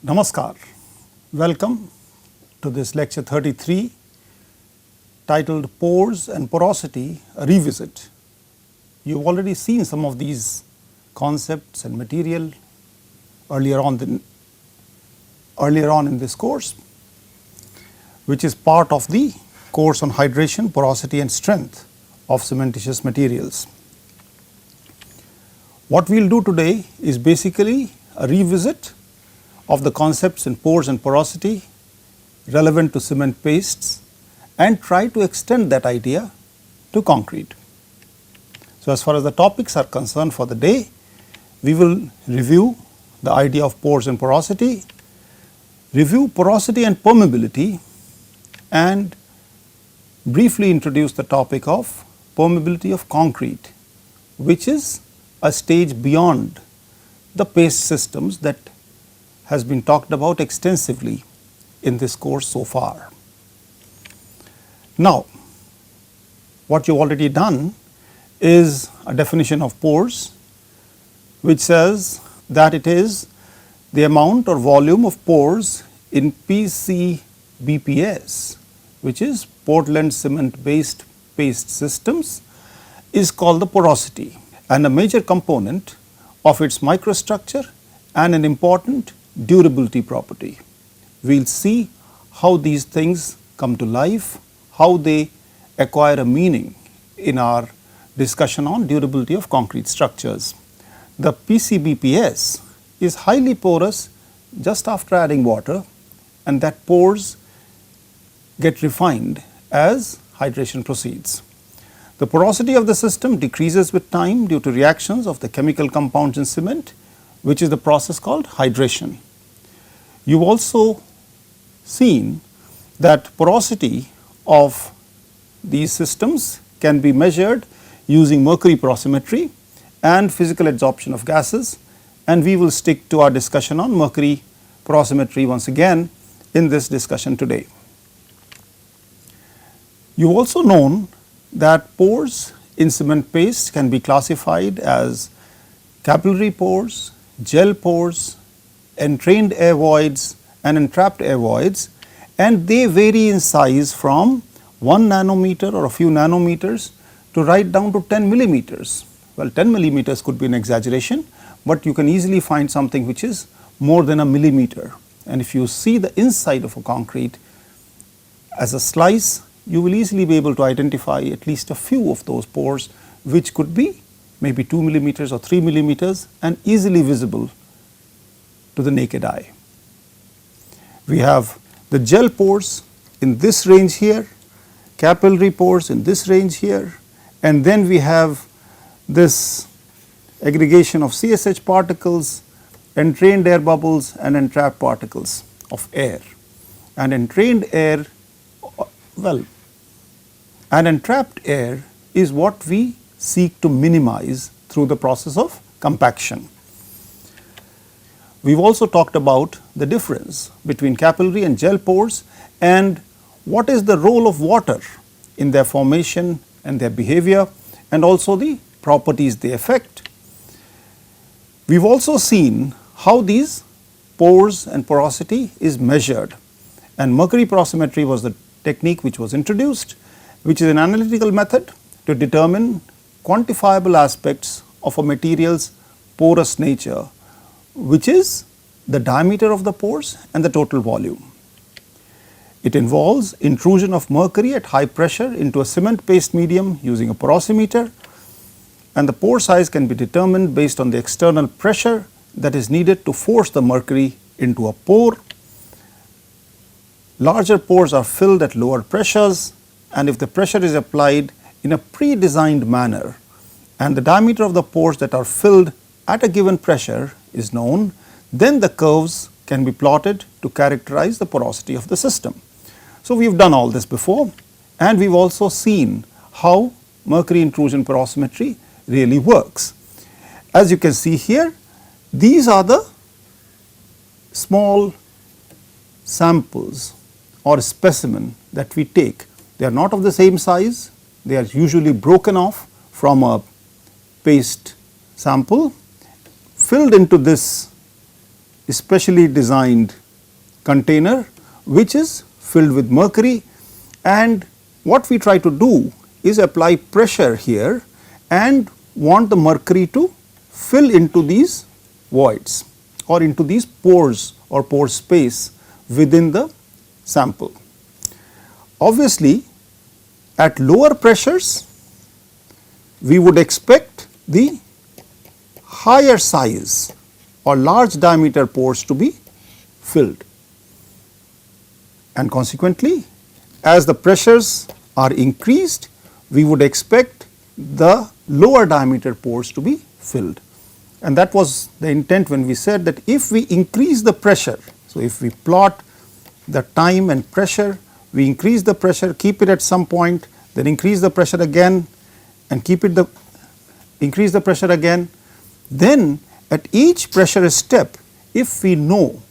Namaskar. Welcome to this lecture 33 titled Pores and Porosity, a Revisit. You have already seen some of these concepts and material earlier on in this course, which is part of the course on hydration, porosity and strength of cementitious materials. What we will do today is basically a revisit of the concepts in pores and porosity relevant to cement pastes and try to extend that idea to concrete. So, as far as the topics are concerned for the day, we will review the idea of pores and porosity, review porosity and permeability, and briefly introduce the topic of permeability of concrete, which is a stage beyond the paste systems that has been talked about extensively in this course so far. Now, what you've already done is a definition of pores, which says that it is the amount or volume of pores in PCBPS, which is Portland cement based paste systems, is called the porosity, and a major component of its microstructure and an important durability property. We will see how these things come to life, how they acquire a meaning in our discussion on durability of concrete structures. The PCBPS is highly porous just after adding water, and that pores get refined as hydration proceeds. The porosity of the system decreases with time due to reactions of the chemical compounds in cement, which is the process called hydration. You have also seen that porosity of these systems can be measured using Mercury Prosymmetry and physical adsorption of gases, and we will stick to our discussion on Mercury Prosymmetry once again in this discussion today. You have also known that pores in cement paste can be classified as capillary pores, gel pores, entrained air voids and entrapped air voids, and they vary in size from 1 nanometer or a few nanometers to right down to 10 millimeters. Well, 10 millimeters could be an exaggeration, but you can easily find something which is more than a millimeter. And if you see the inside of a concrete as a slice, you will easily be able to identify at least a few of those pores, which could be maybe 2 millimeters or 3 millimeters and easily visible to the naked eye. We have the gel pores in this range here, capillary pores in this range here, and then we have this aggregation of CSH particles, entrained air bubbles and entrapped particles of air. And entrained air, and entrapped air is what we seek to minimize through the process of compaction. We have also talked about the difference between capillary and gel pores and what is the role of water in their formation and their behavior, and also the properties they affect. We have also seen how these pores and porosity is measured, and Mercury Prosmeter was the technique which was introduced, which is an analytical method to determine quantifiable aspects of a material's porous nature, which is the diameter of the pores and the total volume. It involves intrusion of mercury at high pressure into a cement paste medium using a porosimeter, and the pore size can be determined based on the external pressure that is needed to force the mercury into a pore. Larger pores are filled at lower pressures, and if the pressure is applied in a pre-designed manner and the diameter of the pores that are filled at a given pressure is known, then the curves can be plotted to characterize the porosity of the system. So, we have done all this before, and we have also seen how mercury intrusion porosimetry really works. As you can see here, these are the small samples or specimen that we take. They are not of the same size, they are usually broken off from a paste sample, filled into this specially designed container which is filled with mercury, and what we try to do is apply pressure here and want the mercury to fill into these voids or into these pores or pore space within the sample. Obviously, at lower pressures we would expect the higher size or large diameter pores to be filled, and consequently as the pressures are increased we would expect the lower diameter pores to be filled. And that was the intent when we said that if we increase the pressure, so if we plot the time and pressure, we increase the pressure, keep it at some point, then increase the pressure again and keep it increase the pressure again, then at each pressure step if we know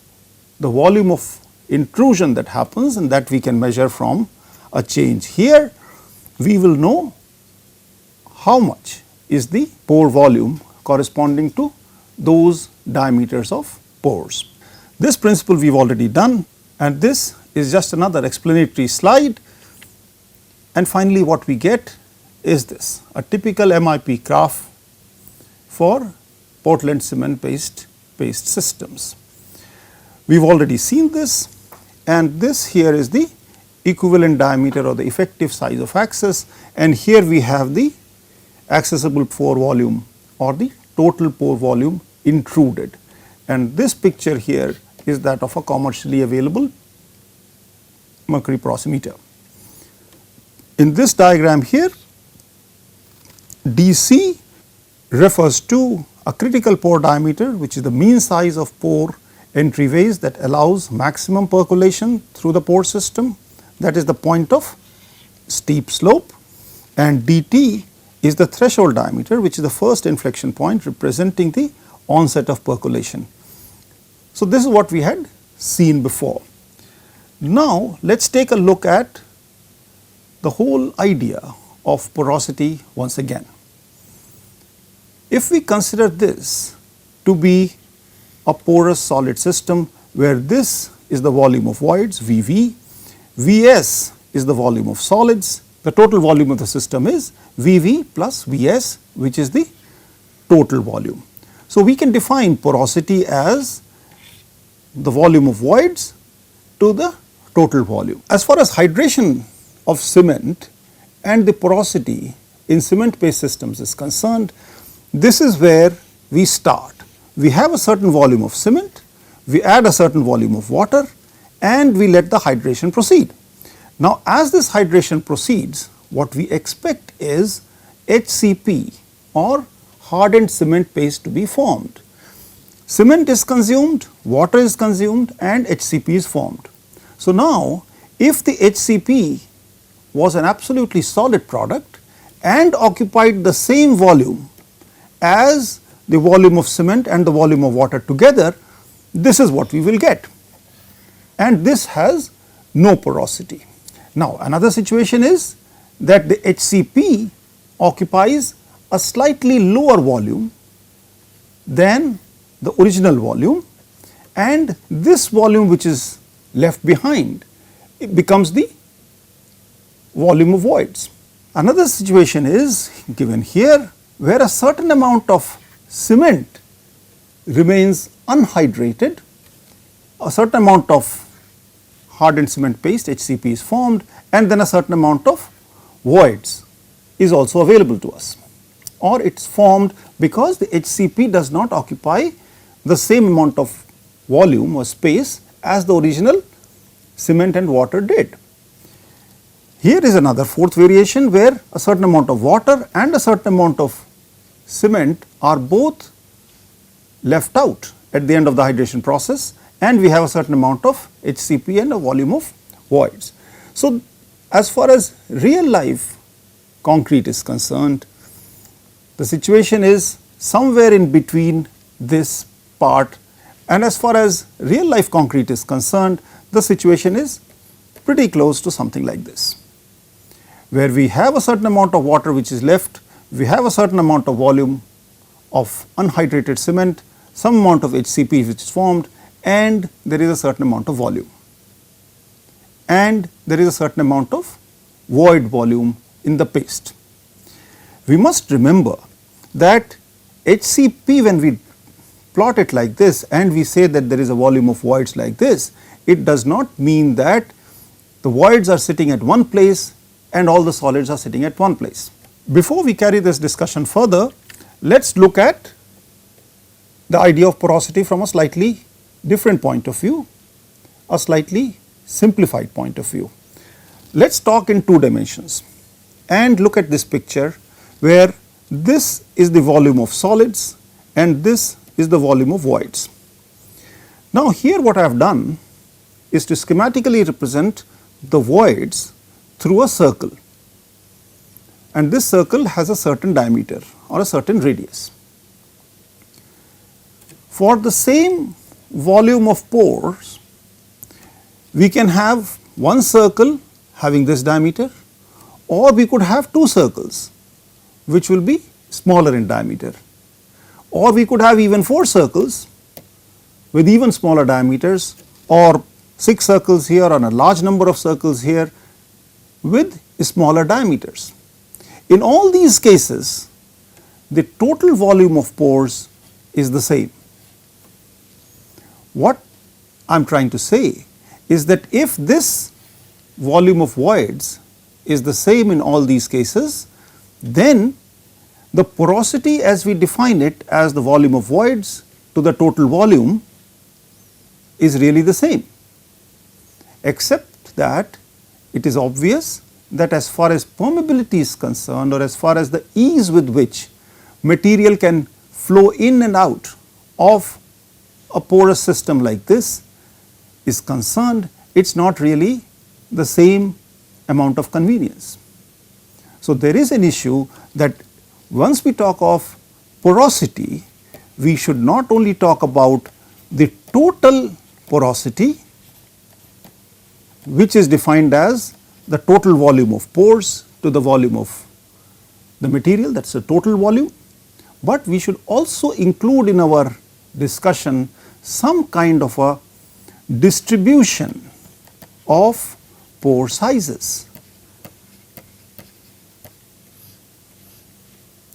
the volume of intrusion that happens and that we can measure from a change here, we will know how much is the pore volume corresponding to those diameters of pores. This principle we have already done, and this is just another explanatory slide. And finally, what we get is this, a typical MIP graph for Portland cement based paste systems. We have already seen this, and this here is the equivalent diameter or the effective size of access, and here we have the accessible pore volume or the total pore volume intruded, and this picture here is that of a commercially available Mercury Prosmeter. In this diagram here, DC refers to a critical pore diameter, which is the mean size of pore entryways that allows maximum percolation through the pore system, that is the point of steep slope, and DT is the threshold diameter, which is the first inflection point representing the onset of percolation. So, this is what we had seen before. Now, let us take a look at the whole idea of porosity once again. If we consider this to be a porous solid system where this is the volume of voids Vv, Vs is the volume of solids, the total volume of the system is Vv plus Vs, which is the total volume. So, we can define porosity as the volume of voids to the total volume. As far as hydration of cement and the porosity in cement based systems is concerned, this is where we start. We have a certain volume of cement, we add a certain volume of water, and we let the hydration proceed. Now, as this hydration proceeds, what we expect is HCP or hardened cement paste to be formed. Cement is consumed, water is consumed, and HCP is formed. So, now if the HCP was an absolutely solid product and occupied the same volume as the volume of cement and the volume of water together, this is what we will get, and this has no porosity. Now, another situation is that the HCP occupies a slightly lower volume than the original volume, and this volume which is left behind, it becomes the volume of voids. Another situation is given here where a certain amount of cement remains unhydrated, a certain amount of hardened cement paste HCP is formed, and then a certain amount of voids is also available to us, or it is formed because the HCP does not occupy the same amount of volume or space as the original cement and water did. Here is another fourth variation where a certain amount of water and a certain amount of cement are both left out at the end of the hydration process, and we have a certain amount of HCP and a volume of voids. So, as far as real life concrete is concerned, the situation is somewhere in between this part, and as far as real life concrete is concerned, the situation is pretty close to something like this, where we have a certain amount of water which is left, we have a certain amount of volume of unhydrated cement, some amount of HCP which is formed, and there is a certain amount of volume, and there is a certain amount of void volume in the paste. We must remember that HCP, when we plot it like this and we say that there is a volume of voids like this, it does not mean that the voids are sitting at one place and all the solids are sitting at one place. Before we carry this discussion further, let us look at the idea of porosity from a slightly different point of view, a slightly simplified point of view. Let us talk in two dimensions and look at this picture where this is the volume of solids and this is the volume of voids. Now here what I have done is to schematically represent the voids through a circle, and this circle has a certain diameter or a certain radius. For the same volume of pores, we can have one circle having this diameter, or we could have two circles which will be smaller in diameter, or we could have even 4 circles with even smaller diameters, or 6 circles here and a large number of circles here with smaller diameters. In all these cases, the total volume of pores is the same. What I am trying to say is that if this volume of voids is the same in all these cases, then the porosity as we define it as the volume of voids to the total volume is really the same, except that it is obvious that as far as permeability is concerned, or as far as the ease with which material can flow in and out of a porous system like this is concerned, it is not really the same amount of convenience. So there is an issue that once we talk of porosity, we should not only talk about the total porosity, which is defined as the total volume of pores to the volume of the material, that is the total volume, but we should also include in our discussion some kind of a distribution of pore sizes.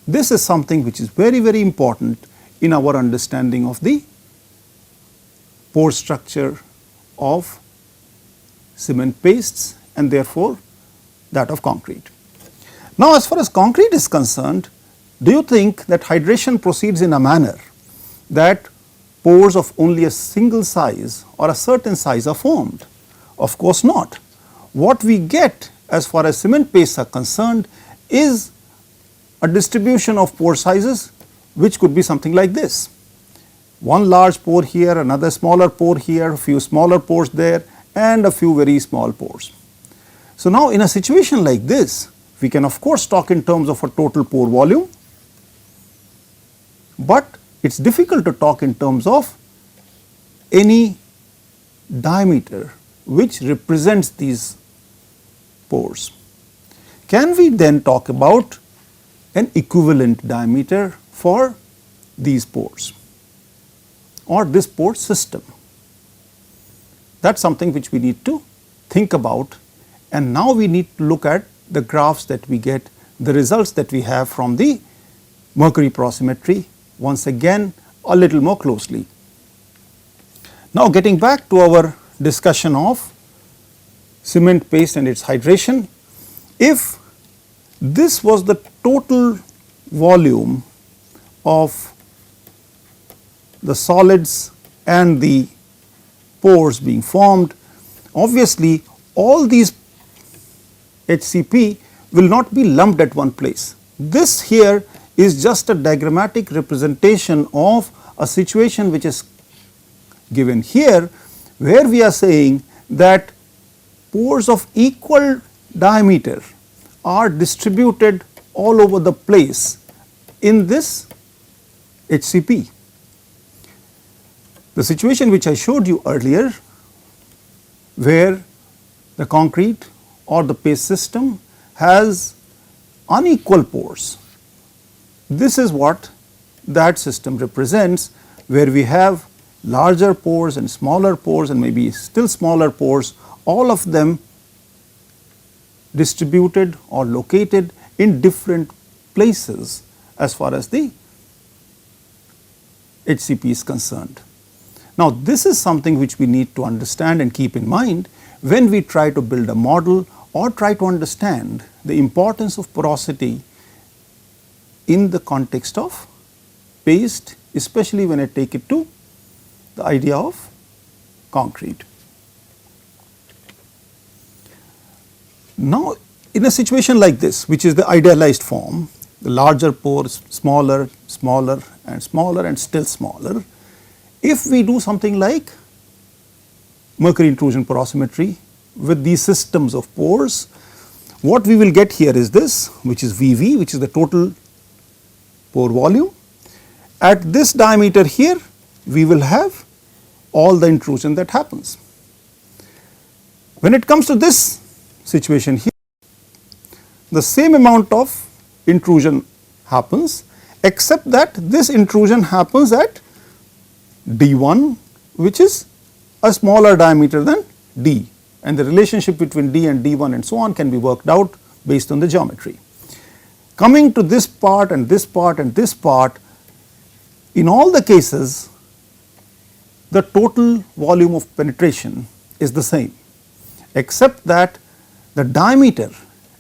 This is something which is very important in our understanding of the pore structure of cement pastes and therefore that of concrete. Now as far as concrete is concerned, do you think that hydration proceeds in a manner that pores of only a single size or a certain size are formed? Of course not. What we get as far as cement pastes are concerned is a distribution of pore sizes which could be something like this. One large pore here, another smaller pore here, a few smaller pores there, and a few very small pores. So now in a situation like this, we can of course talk in terms of a total pore volume, but it is difficult to talk in terms of any diameter which represents these pores. Can we then talk about an equivalent diameter for these pores or this pore system? That is something which we need to think about, and now we need to look at the graphs that we get, the results that we have from the Mercury Prosymmetry once again a little more closely. Now getting back to our discussion of cement paste and its hydration, if this was the total volume of the solids and the pores being formed, obviously all these HCP will not be lumped at one place. This here is just a diagrammatic representation of a situation which is given here, where we are saying that pores of equal diameter are distributed all over the place in this HCP. The situation which I showed you earlier, where the concrete or the paste system has unequal pores, this is what that system represents, where we have larger pores and smaller pores and maybe still smaller pores, all of them distributed or located in different places as far as the HCP is concerned. Now, this is something which we need to understand and keep in mind when we try to build a model or try to understand the importance of porosity in the context of paste, especially when I take it to the idea of concrete. Now, in a situation like this, which is the idealized form, the larger pores, smaller, smaller and smaller and still smaller, if we do something like Mercury intrusion porosimetry with these systems of pores, what we will get here is this, which is VV, which is the total pore volume. At this diameter here, we will have all the intrusion that happens. When it comes to this situation here, the same amount of intrusion happens, except that this intrusion happens at D1, which is a smaller diameter than D, and the relationship between D and D1 and so on can be worked out based on the geometry. Coming to this part and this part and this part, in all the cases the total volume of penetration is the same, except that the diameter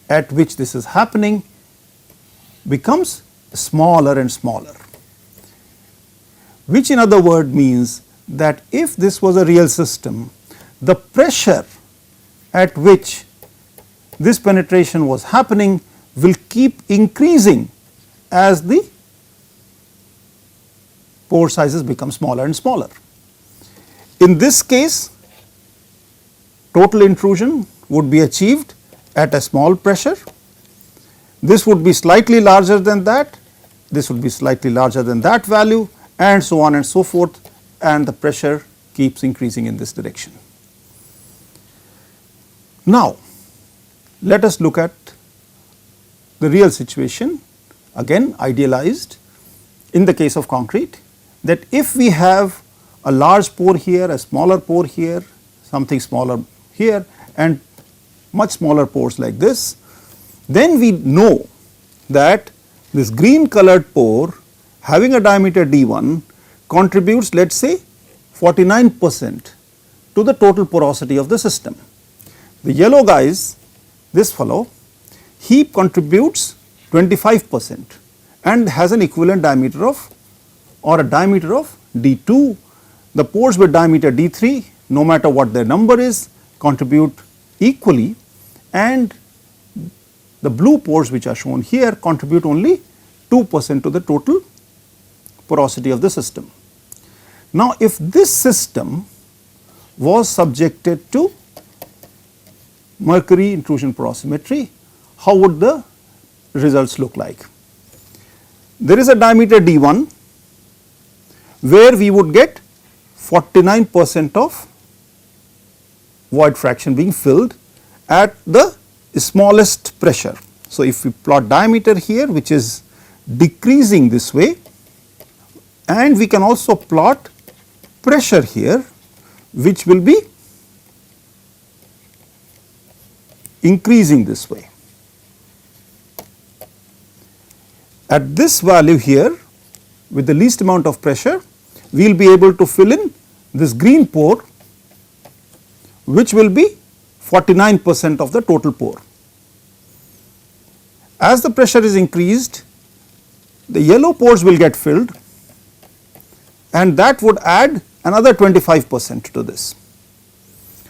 at which this is happening becomes smaller and smaller, which in other words means that if this was a real system, the pressure at which this penetration was happening will keep increasing as the pore sizes become smaller and smaller. In this case, total intrusion would be achieved at a small pressure. This would be slightly larger than that, this would be slightly larger than that value, and so on and so forth, and the pressure keeps increasing in this direction. Now, let us look at the real situation, again idealized in the case of concrete, that if we have a large pore here, a smaller pore here, something smaller here and much smaller pores like this, then we know that this green colored pore having a diameter D1 contributes, let us say 49% to the total porosity of the system. The yellow guys, this fellow, he contributes 25% and has an equivalent diameter of or a diameter of D2. The pores with diameter D3, no matter what their number is, contribute equally, and the blue pores which are shown here contribute only 2% to the total porosity of the system. Now, if this system was subjected to Mercury intrusion porosimetry, how would the results look like? There is a diameter D1 where we would get 49% of void fraction being filled at the smallest pressure. So, if we plot diameter here, which is decreasing this way, and we can also plot pressure here, which will be increasing this way. At this value here, with the least amount of pressure, we will be able to fill in this green pore, which will be 49% of the total pore. As the pressure is increased, the yellow pores will get filled, and that would add another 25% to this.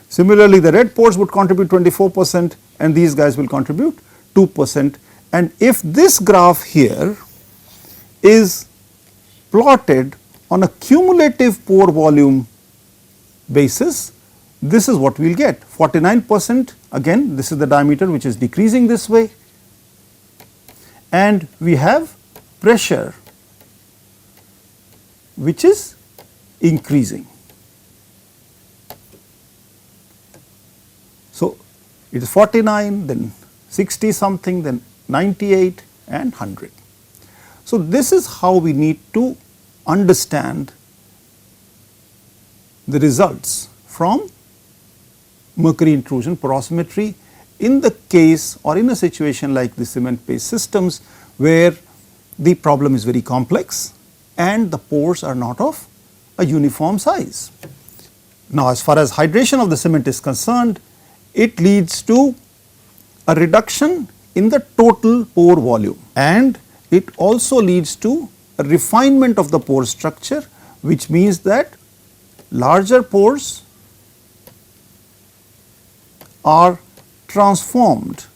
Similarly, the red pores would contribute 24% and these guys will contribute 2%. And if this graph here is plotted on a cumulative pore volume basis, this is what we will get. 49%, again this is the diameter which is decreasing this way, and we have pressure which is increasing. So, it is 49, then 60 something, then 98 and 100. So, this is how we need to understand the results from mercury intrusion porosimetry in the case or in a situation like the cement based systems where the problem is very complex and the pores are not of a uniform size. Now, as far as hydration of the cement is concerned, it leads to a reduction in the total pore volume, and it also leads to a refinement of the pore structure, which means that larger pores are transformed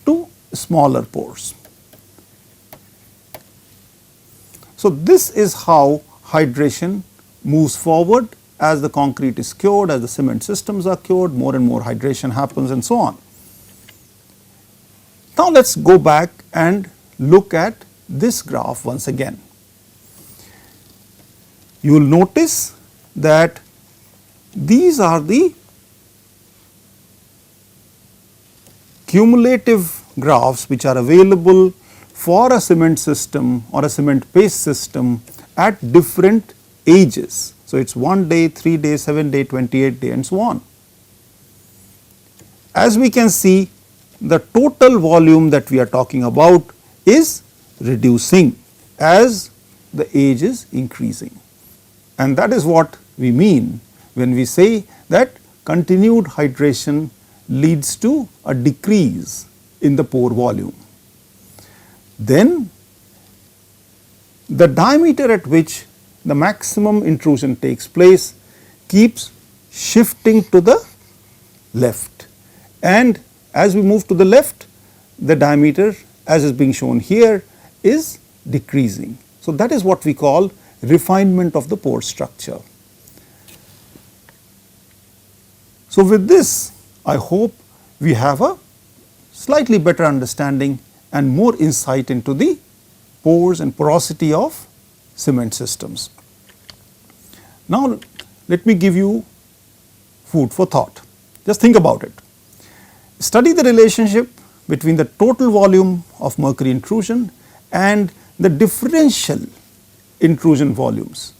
to smaller pores. So, this is how hydration moves forward as the concrete is cured, as the cement systems are cured, more and more hydration happens and so on. Now, let us go back and look at this graph once again. You will notice that these are the cumulative graphs which are available for a cement system or a cement paste system at different ages. So, it is 1 day, 3 days, 7 day, 28 day and so on. As we can see, the total volume that we are talking about is reducing as the age is increasing, and that is what we mean when we say that continued hydration leads to a decrease in the pore volume. Then the diameter at which the maximum intrusion takes place keeps shifting to the left, and as we move to the left, the diameter, as is being shown here, is decreasing. So, that is what we call refinement of the pore structure. So, with this, I hope we have a slightly better understanding and more insight into the pores and porosity of cement systems. Now, let me give you food for thought. Just think about it. Study the relationship between the total volume of mercury intrusion and the differential intrusion volumes.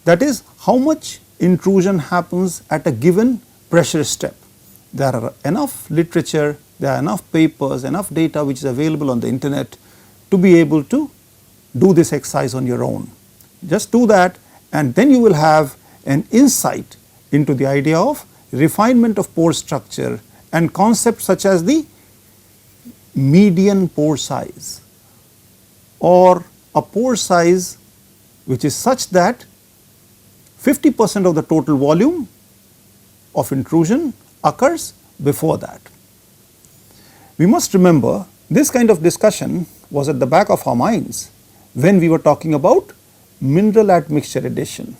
That is, how much intrusion happens at a given pressure step. There are enough literature, there are enough papers, enough data which is available on the internet to be able to do this exercise on your own. Just do that, and then you will have an insight into the idea of refinement of pore structure and concepts such as the median pore size, or a pore size which is such that 50% of the total volume of intrusion occurs before that. We must remember this kind of discussion was at the back of our minds when we were talking about mineral admixture addition,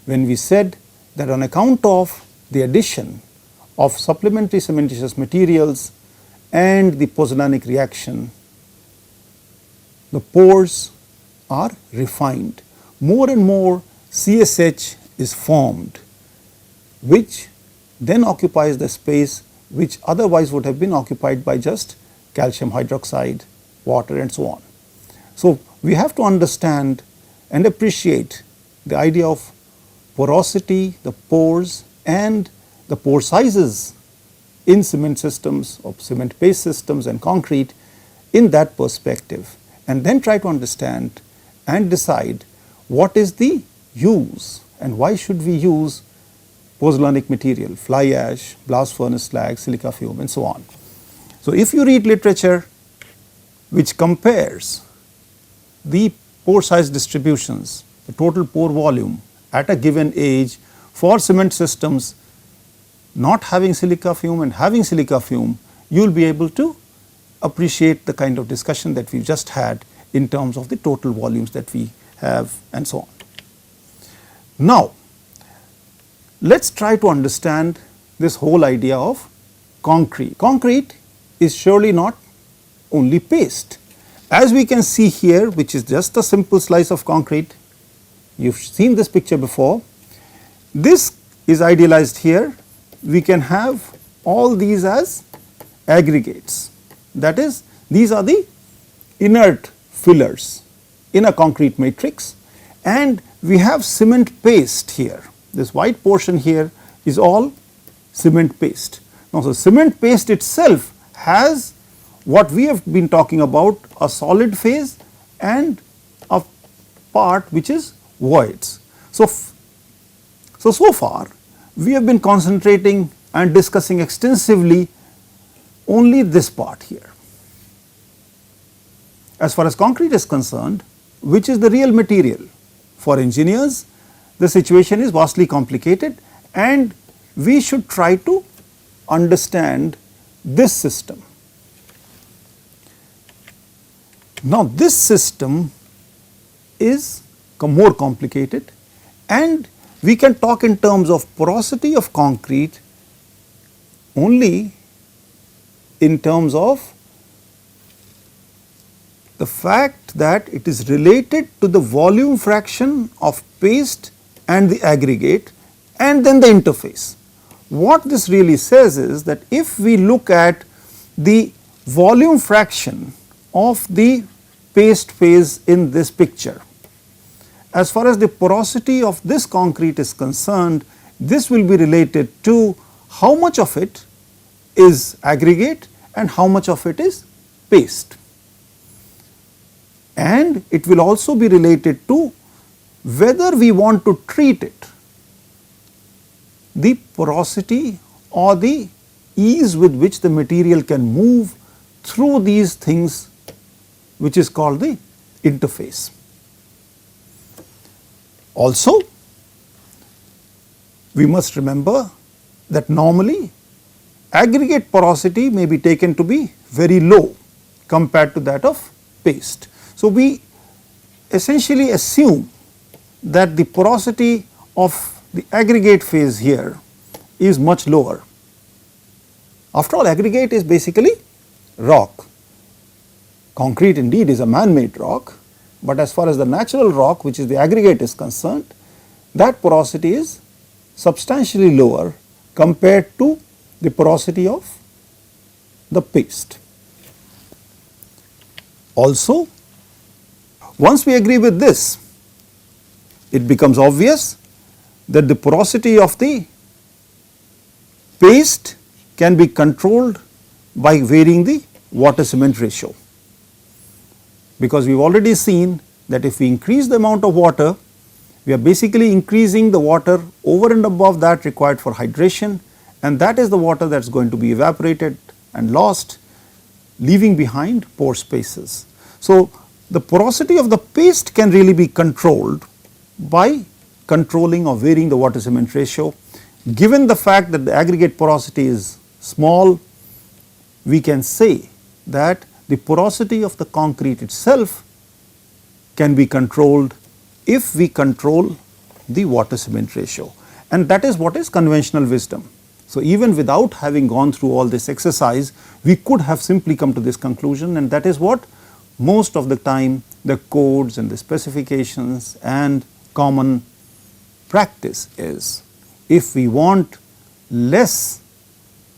when we said that on account of the addition of supplementary cementitious materials and the pozzolanic reaction, the pores are refined. More and more CSH is formed, which then occupies the space which otherwise would have been occupied by just calcium hydroxide, water and so on. So, we have to understand and appreciate the idea of porosity, the pores and the pore sizes in cement systems or cement paste systems and concrete in that perspective, and then try to understand and decide what is the use and why should we use pozzolanic material, fly ash, blast furnace slag, silica fume and so on. So, if you read literature which compares the pore size distributions, the total pore volume at a given age for cement systems not having silica fume and having silica fume, you will be able to appreciate the kind of discussion that we just had in terms of the total volumes that we have and so on. Now, let us try to understand this whole idea of concrete. Concrete is surely not only paste. As we can see here, which is just a simple slice of concrete, you have seen this picture before. This is idealized here. We can have all these as aggregates, that is, these are the inert fillers in a concrete matrix, and we have cement paste here. this white portion here is all cement paste. Now, so cement paste itself has what we have been talking about, a solid phase and a part which is voids. So far we have been concentrating and discussing extensively only this part here. As far as concrete is concerned, which is the real material, for engineers the situation is vastly complicated, and we should try to understand this system. Now, this system is more complicated, and we can talk in terms of porosity of concrete only in terms of the fact that it is related to the volume fraction of paste and the aggregate and then the interface. What this really says is that if we look at the volume fraction of the paste phase in this picture, as far as the porosity of this concrete is concerned, this will be related to how much of it is aggregate and how much of it is paste. And it will also be related to whether we want to treat it, the porosity or the ease with which the material can move through these things, which is called the interface. Also, we must remember that normally aggregate porosity may be taken to be very low compared to that of paste. So, we essentially assume that the porosity of the aggregate phase here is much lower. After all, aggregate is basically rock. Concrete indeed is a man-made rock, but as far as the natural rock, which is the aggregate, is concerned, that porosity is substantially lower compared to the porosity of the paste. Also, once we agree with this, it becomes obvious that the porosity of the paste can be controlled by varying the water cement ratio, because we have already seen that if we increase the amount of water, we are basically increasing the water over and above that required for hydration, and that is the water that is going to be evaporated and lost, leaving behind pore spaces. So, the porosity of the paste can really be controlled by controlling or varying the water cement ratio. Given the fact that the aggregate porosity is small, we can say that the porosity of the concrete itself can be controlled if we control the water cement ratio, and that is what is conventional wisdom. So, even without having gone through all this exercise, we could have simply come to this conclusion, and that is what most of the time the codes and the specifications and common practice is. If we want less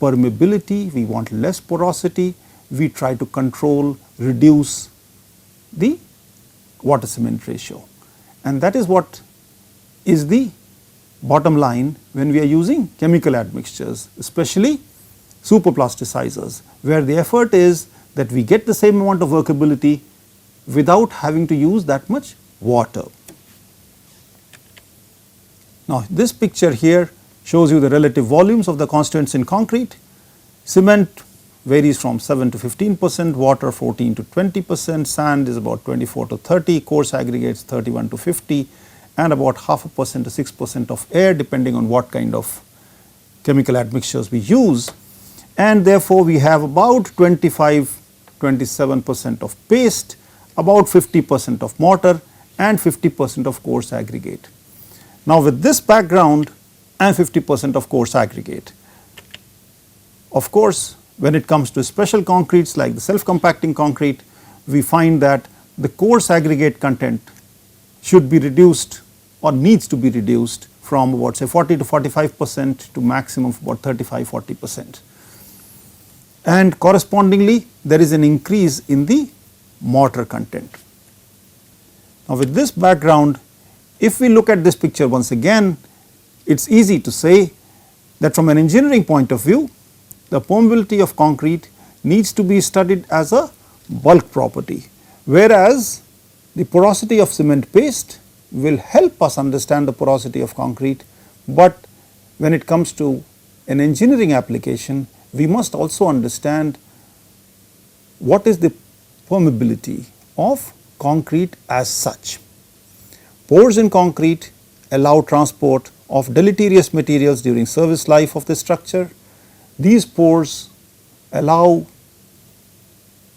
permeability, we want less porosity, we try to control, reduce the water cement ratio, and that is what is the bottom line when we are using chemical admixtures, especially superplasticizers, where the effort is that we get the same amount of workability without having to use that much water. Now, this picture here shows you the relative volumes of the constituents in concrete. Cement varies from 7 to 15%, water 14 to 20%, sand is about 24 to 30, coarse aggregates 31 to 50, and about 0.5% to 6% of air, depending on what kind of chemical admixtures we use. And therefore, we have about 27% of paste, about 50% of mortar, and 50% of coarse aggregate. Now, with this background and 50% of coarse aggregate, of course, when it comes to special concretes like the self-compacting concrete, we find that the coarse aggregate content should be reduced or needs to be reduced from about say 40 to 45% to maximum of about 35–40%. And correspondingly, there is an increase in the mortar content. Now, with this background, if we look at this picture once again, it is easy to say that from an engineering point of view, the permeability of concrete needs to be studied as a bulk property, whereas the porosity of cement paste will help us understand the porosity of concrete, but when it comes to an engineering application, we must also understand what is the permeability of concrete as such. Pores in concrete allow transport of deleterious materials during service life of the structure. These pores allow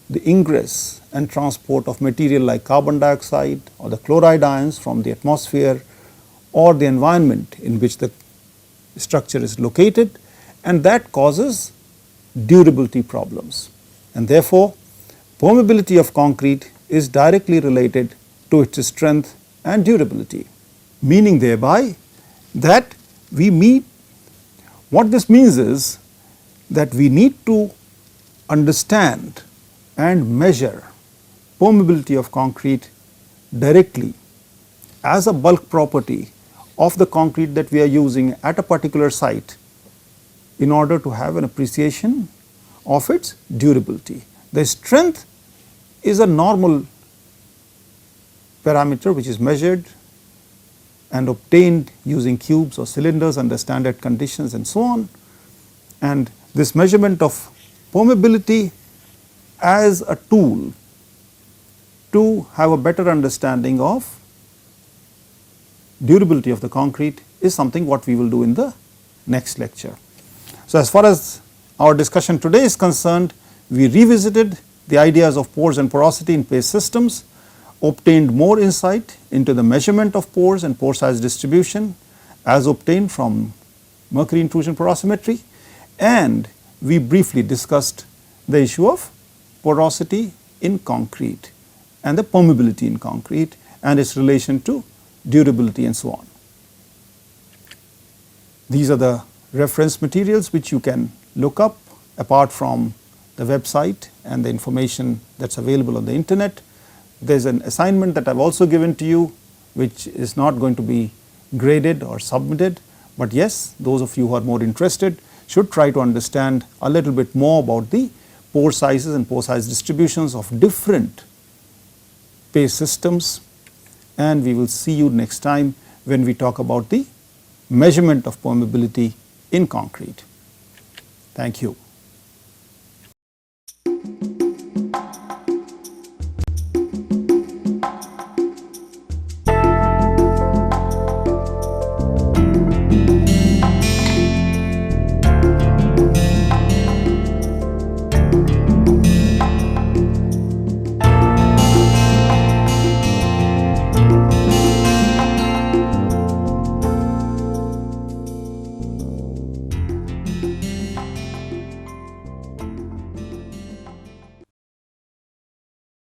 the ingress and transport of material like carbon dioxide or the chloride ions from the atmosphere or the environment in which the structure is located, and that causes durability problems. And therefore, permeability of concrete is directly related to its strength and durability, meaning thereby that what this means is that we need to understand and measure permeability of concrete directly as a bulk property of the concrete that we are using at a particular site in order to have an appreciation of its durability. The strength is a normal parameter which is measured and obtained using cubes or cylinders under standard conditions and so on, and this measurement of permeability as a tool to have a better understanding of durability of the concrete is something what we will do in the next lecture. So, as far as our discussion today is concerned, we revisited the ideas of pores and porosity in paste systems, obtained more insight into the measurement of pores and pore size distribution as obtained from Mercury Intrusion Prosymmetry, and we briefly discussed the issue of porosity in concrete and the permeability in concrete and its relation to durability and so on. These are the reference materials which you can look up apart from the website and the information that is available on the internet. There is an assignment that I have also given to you which is not going to be graded or submitted, but yes, those of you who are more interested should try to understand a little bit more about the pore sizes and pore size distributions of different paste systems, and we will see you next time when we talk about the measurement of permeability in concrete. Thank you.